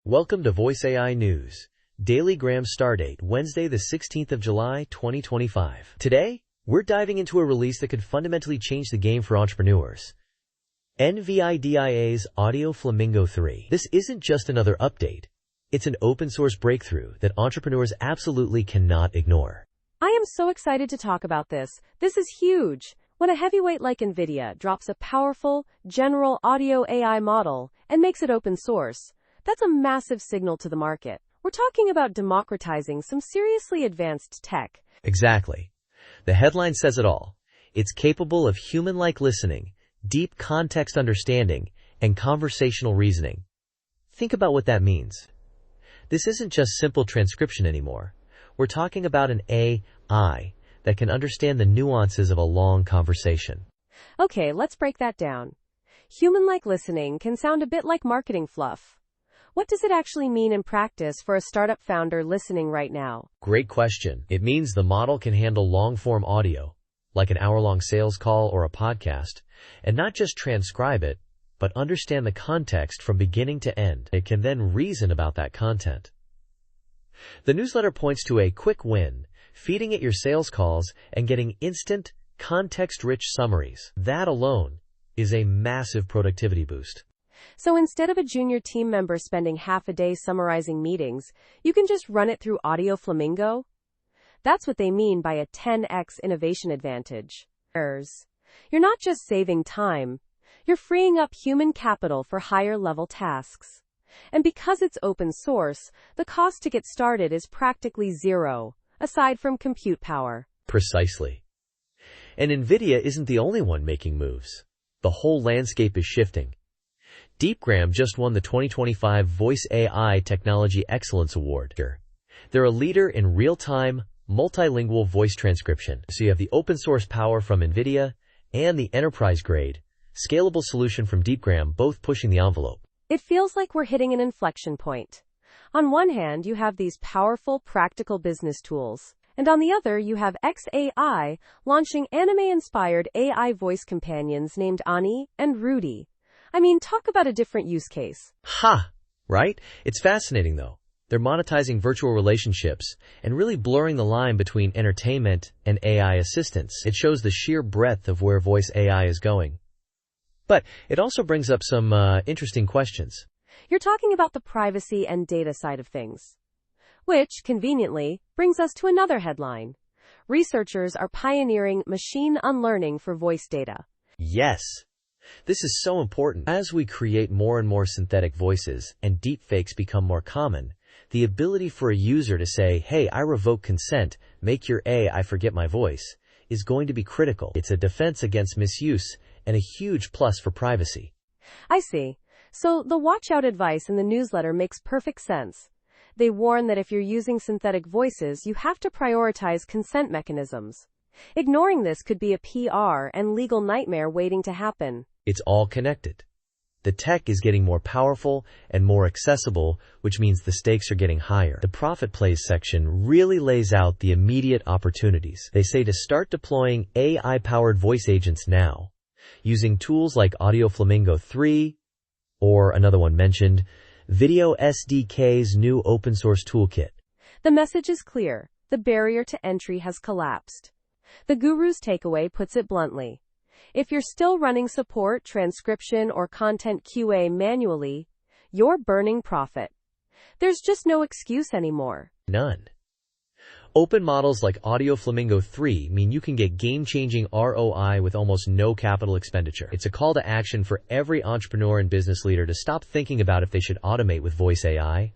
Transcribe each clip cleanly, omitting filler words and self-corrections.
Welcome to Voice AI News. Deepgram Stardate, Wednesday the 16th of July, 2025. Today, we're diving into a release that could fundamentally change the game for entrepreneurs. NVIDIA's Audio Flamingo 3. This isn't just another update. It's an open-source breakthrough that entrepreneurs absolutely cannot ignore. I am so excited to talk about this. This is huge. When a heavyweight like NVIDIA drops a powerful, general audio AI model and makes it open source, that's a massive signal to the market. We're talking about democratizing some seriously advanced tech. Exactly. The headline says it all. It's capable of human-like listening, deep context understanding, and conversational reasoning. Think about what that means. This isn't just simple transcription anymore. We're talking about an AI that can understand the nuances of a long conversation. Okay, let's break that down. Human-like listening can sound a bit like marketing fluff. What does it actually mean in practice for a startup founder listening right now? Great question. It means the model can handle long-form audio, like an hour-long sales call or a podcast, and not just transcribe it, but understand the context from beginning to end. It can then reason about that content. The newsletter points to a quick win, feeding it your sales calls and getting instant, context-rich summaries. That alone is a massive productivity boost. So instead of a junior team member spending half a day summarizing meetings, you can just run it through Audio Flamingo? That's what they mean by a 10x innovation advantage. You're not just saving time, you're freeing up human capital for higher-level tasks. And because it's open source, the cost to get started is practically zero, aside from compute power. Precisely. And NVIDIA isn't the only one making moves. The whole landscape is shifting. Deepgram just won the 2025 Voice AI Technology Excellence Award. They're a leader in real-time, multilingual voice transcription. So you have the open-source power from NVIDIA and the enterprise-grade, scalable solution from Deepgram, both pushing the envelope. It feels like we're hitting an inflection point. On one hand, you have these powerful, practical business tools. And on the other, you have xAI launching anime-inspired AI voice companions named Ani and Rudy. I mean, talk about a different use case. Right? It's fascinating, though. They're monetizing virtual relationships and really blurring the line between entertainment and AI assistance. It shows the sheer breadth of where voice AI is going. But it also brings up some interesting questions. You're talking about the privacy and data side of things. Which, conveniently, brings us to another headline. Researchers are pioneering machine unlearning for voice data. Yes. This is so important. As we create more and more synthetic voices and deepfakes become more common, the ability for a user to say, hey, I revoke consent, make your AI forget my voice, is going to be critical. It's a defense against misuse and a huge plus for privacy. I see. So the watch out advice in the newsletter makes perfect sense. They warn that if you're using synthetic voices, you have to prioritize consent mechanisms. Ignoring this could be a PR and legal nightmare waiting to happen. It's all connected. The tech is getting more powerful and more accessible, which means the stakes are getting higher. The profit plays section really lays out the immediate opportunities. They say to start deploying AI-powered voice agents now, using tools like Audio Flamingo 3, or another one mentioned, Video SDK's new open-source toolkit. The message is clear. The barrier to entry has collapsed. The guru's takeaway puts it bluntly. If you're still running support, transcription, or content QA manually, you're burning profit. There's just no excuse anymore. None. Open models like Audio Flamingo 3 mean you can get game-changing ROI with almost no capital expenditure. It's a call to action for every entrepreneur and business leader to stop thinking about if they should automate with voice AI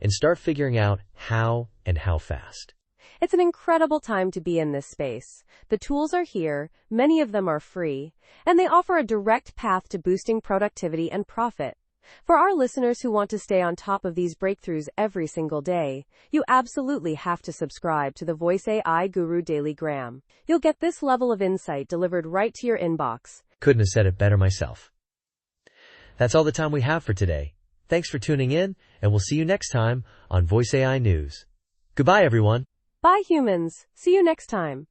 and start figuring out how and how fast. It's an incredible time to be in this space. The tools are here, many of them are free, and they offer a direct path to boosting productivity and profit. For our listeners who want to stay on top of these breakthroughs every single day, you absolutely have to subscribe to the Voice AI Guru Deepgram. You'll get this level of insight delivered right to your inbox. Couldn't have said it better myself. That's all the time we have for today. Thanks for tuning in, and we'll see you next time on Voice AI News. Goodbye, everyone. Bye, humans. See you next time.